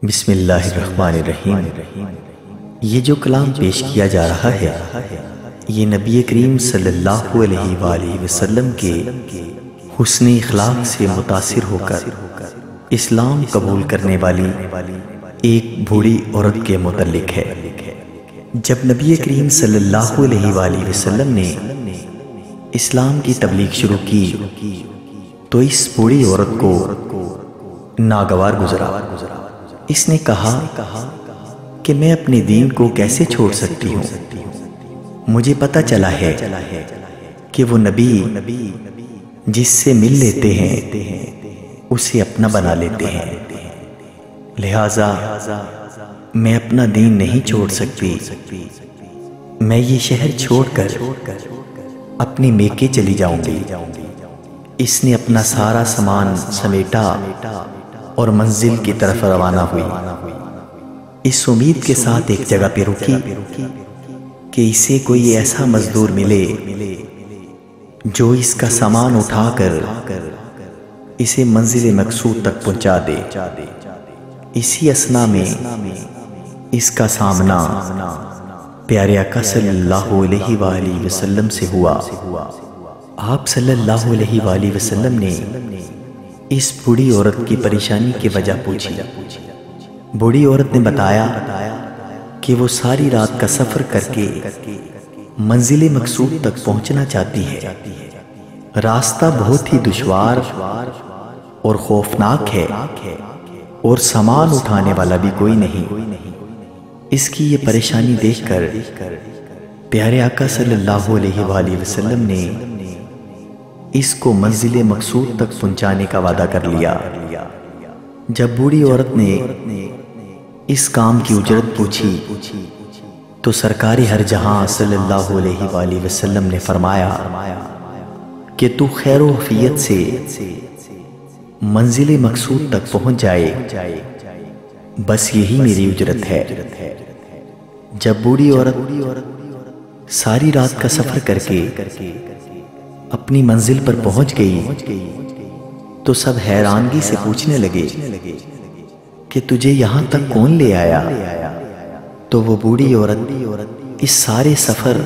بسم اللہ الرحمن الرحیم۔ یہ جو کلام پیش کیا جا رہا ہے یہ نبی کریم صلی اللہ علیہ وآلہ وسلم کے حسن اخلاق سے متاثر ہو کر اسلام قبول کرنے والی ایک بوڑھی عورت کے متعلق ہے۔ جب نبی کریم صلی اللہ علیہ وآلہ وسلم نے اسلام کی تبلیغ شروع کی تو اس بوڑھی عورت کو ناگوار گزرا۔ اس نے کہا کہ میں اپنے دین کو کیسے چھوڑ سکتی ہوں؟ مجھے پتہ چلا ہے کہ وہ نبی جس سے مل لیتے ہیں اسے اپنا بنا لیتے ہیں، لہٰذا میں اپنا دین نہیں چھوڑ سکتی۔ میں یہ شہر چھوڑ کر اپنی میکے چلی جاؤں گی۔ اس نے اپنا سارا سامان سمیٹا اور منزل کی طرف روانہ ہوئی، اس امید کے ساتھ ایک جگہ پہ رکی کہ اسے کوئی ایسا مزدور ملے جو اس کا سامان اٹھا کر اسے منزل مقصود تک پہنچا دے۔ اسی اثنا میں اس کا سامنا پیارے آقا صلی اللہ علیہ وآلہ وسلم سے ہوا۔ آپ صلی اللہ علیہ وآلہ وسلم نے اس بوڑھی عورت کی پریشانی کی وجہ پوچھی۔ بوڑھی عورت نے بتایا کہ وہ ساری رات کا سفر کر کے منزل مقصود تک پہنچنا چاہتی ہے۔ راستہ بہت ہی دشوار اور خوفناک ہے اور سامان اٹھانے والا بھی کوئی نہیں۔ اس کی یہ پریشانی دیکھ کر پیارے آقا صلی اللہ علیہ وآلہ وسلم نے اس کو منزل مقصود تک پہنچانے کا وعدہ کر لیا۔ جب بوڑھی عورت نے اس کام کی اجرت پوچھی تو سرکار ہر جہاں صلی اللہ علیہ وآلہ وسلم نے فرمایا کہ تو خیر و عافیت سے منزل مقصود تک پہنچ جائے، بس یہی میری اجرت ہے۔ جب بوڑھی عورت ساری رات کا سفر کر کے اپنی منزل پر پہنچ گئی تو سب حیرانگی سے پوچھنے لگے کہ تجھے یہاں تک کون لے آیا؟ تو وہ بوڑھی عورت اس سارے سفر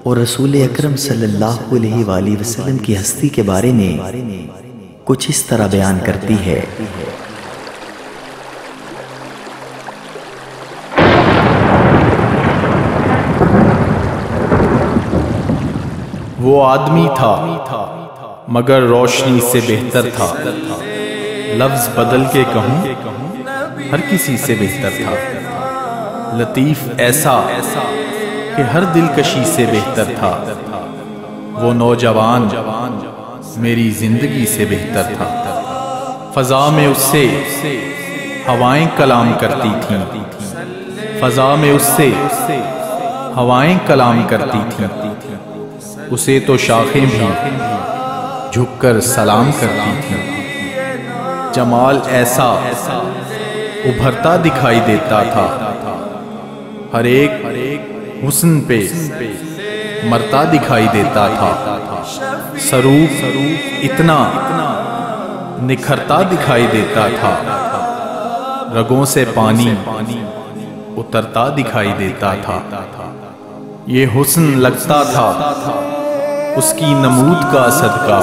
اور رسول اکرم صلی اللہ علیہ وآلہ وسلم کی ہستی کے بارے میں کچھ اس طرح بیان کرتی ہے۔ وہ آدمی تھا مگر روشنی سے بہتر تھا، لفظ بدل کے کہوں ہر کسی سے بہتر تھا، لطیف ایسا کہ ہر دلکشی سے بہتر تھا، وہ نوجوان میری زندگی سے بہتر تھا۔ فضا میں اس سے ہوائیں کلام کرتی تھیں، فضا میں اس سے ہوائیں کلام کرتی تھیں، اسے تو شاخیں بھی جھک کر سلام کرتی تھیں۔ جمال ایسا ابھرتا دکھائی دیتا تھا، ہر ایک حسن پہ مرتا دکھائی دیتا تھا، سروپ اتنا نکھرتا دکھائی دیتا تھا، رگوں سے پانی اترتا دکھائی دیتا تھا۔ یہ حسن لگتا تھا اس کی نمود کا صدقہ،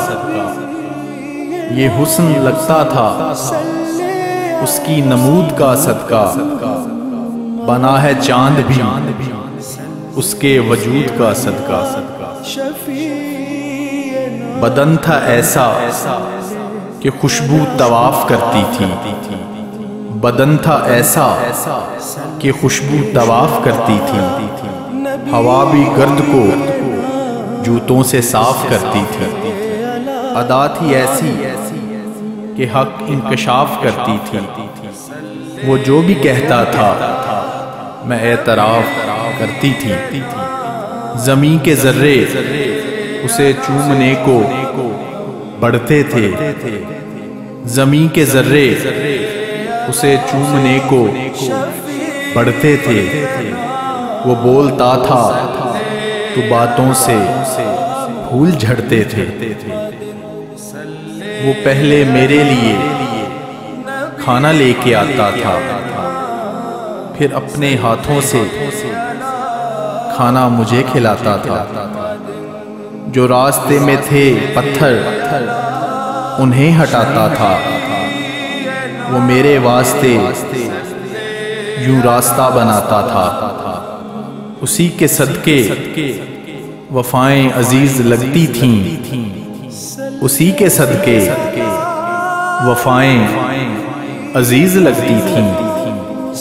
یہ حسن لگتا تھا اس کی نمود کا صدقہ، بنا ہے چاند بھی اس کے وجود کا صدقہ۔ بدن تھا ایسا کہ خوشبو طواف کرتی تھی، بدن تھا ایسا کہ خوشبو طواف کرتی تھی، ہوا بھی گرد کو جوتوں سے صاف کرتی تھی، ادا تھی ایسی کہ حق انکشاف کرتی تھی، وہ جو بھی کہتا تھا میں اعتراف کرتی تھی، زمین کے ذرے اسے چومنے کو بڑھتے تھے، زمین کے ذرے اسے چومنے کو بڑھتے تھے، وہ بولتا تھا تو باتوں سے پھول جھڑتے تھے، وہ پہلے میرے لیے کھانا لے کے آتا تھا، پھر اپنے ہاتھوں سے کھانا مجھے کھلاتا تھا۔ جو راستے میں تھے پتھر انہیں ہٹاتا تھا، وہ میرے واسطے یوں راستہ بناتا تھا۔ اسی کے صدقے وفائیں عزیز لگتی تھیں، اسی کے صدقے وفائیں عزیز لگتی تھیں،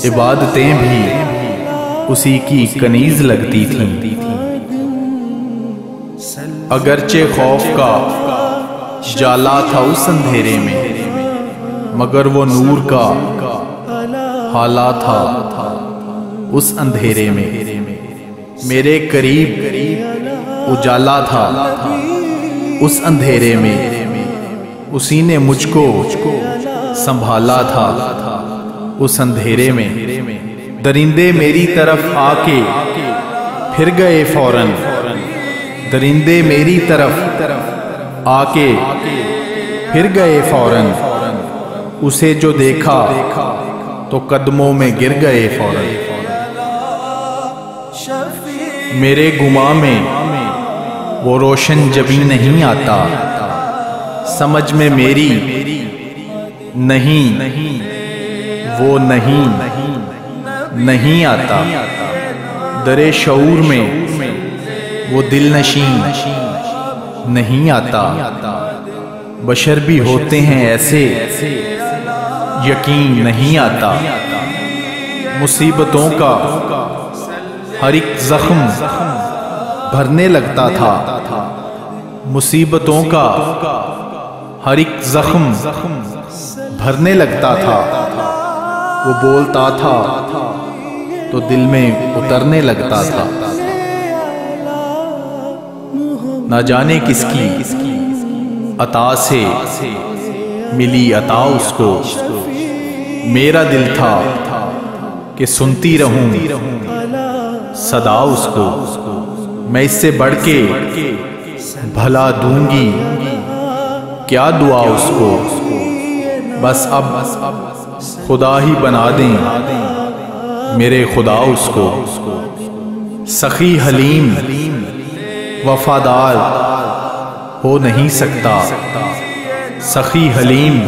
عبادتیں بھی اسی کی کنیز لگتی تھیں۔ اگرچہ خوف کا جالا تھا اس اندھیرے میں، مگر وہ نور کا حالا تھا اس اندھیرے میں۔ میرے قریب اجالا تھا اس اندھیرے میں، اسی نے مجھ کو سنبھالا تھا اس اندھیرے میں۔ درندے میری طرف آ کے پھر گئے فوراً، درندے میری طرف آ کے پھر گئے فوراً، اسے جو دیکھا تو قدموں میں گر گئے فوراً۔ میرے گماں میں وہ روشن جبھی نہیں آتا، سمجھ میں میری نہیں وہ نہیں آتا، در شعور میں وہ دل نشین نہیں آتا۔ بشر بھی ہوتے ہیں ایسے یقین نہیں آتا، مصیبتوں کا ہر ایک زخم بھرنے لگتا تھا، مصیبتوں کا ہر ایک زخم بھرنے لگتا تھا۔ وہ بولتا تھا تو دل میں اترنے لگتا تھا۔ نہ جانے کس کی عطا سے ملی عطا اس کو، میرا دل تھا کہ سنتی رہوں صدا اس کو۔ میں اس سے بڑھ کے بھلا دوں گی کیا دعا اس کو، بس اب خدا ہی بنا دیں میرے خدا اس کو۔ سخی حلیم وفادار ہو نہیں سکتا، سخی حلیم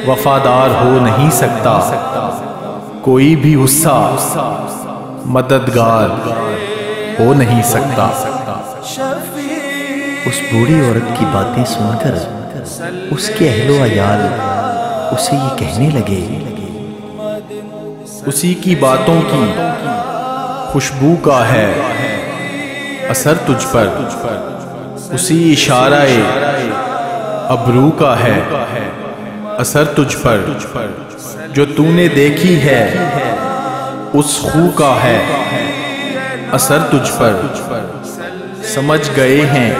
وفادار ہو نہیں سکتا، کوئی بھی غصہ مددگار ہو نہیں سکتا۔ اس بوڑھی عورت کی باتیں سن کر اس کے اہل و عیال اسے یہ کہنے لگے، اسی کی باتوں کی خوشبو کا ہے اثر تجھ پر، اسی اشارہ ابرو کا ہے اثر تجھ پر، جو تو نے دیکھی ہے اس خو کا ہے اثر تجھ پر۔ سمجھ گئے ہیں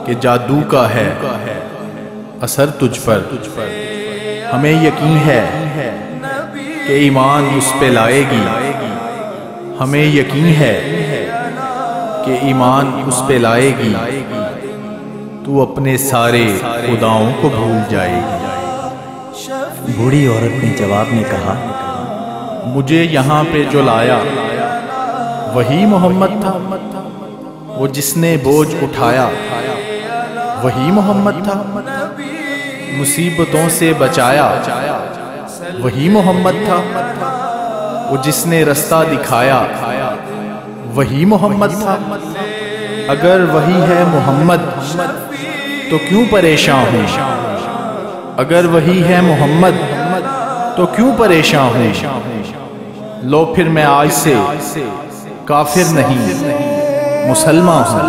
کہ جادو کا ہے اثر تجھ پر، ہمیں یقین ہے کہ ایمان اس پہ لائے گی، ہمیں یقین ہے کہ ایمان اس پہ لائے گی، تو اپنے سارے خداؤں کو بھول جائے گی۔ بوڑھی عورت نے جواب میں کہا، مجھے یہاں پہ جو لایا وہی محمد تھا، وہ جس نے بوجھ اٹھایا وہی محمد تھا، مصیبتوں سے بچایا وہی محمد تھا، وہ جس نے رستہ دکھایا وہی محمد تھا۔ اگر وہی ہے محمد تو کیوں پریشان ہوں، اگر وہی ہے محمد تو کیوں پریشان ہوں۔ لو پھر میں آج سے کافر نہیں مسلمان ہوں۔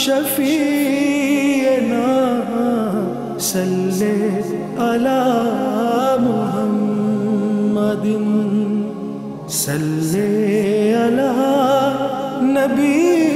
شفیعنا صلی علی محمد صلی علی نبی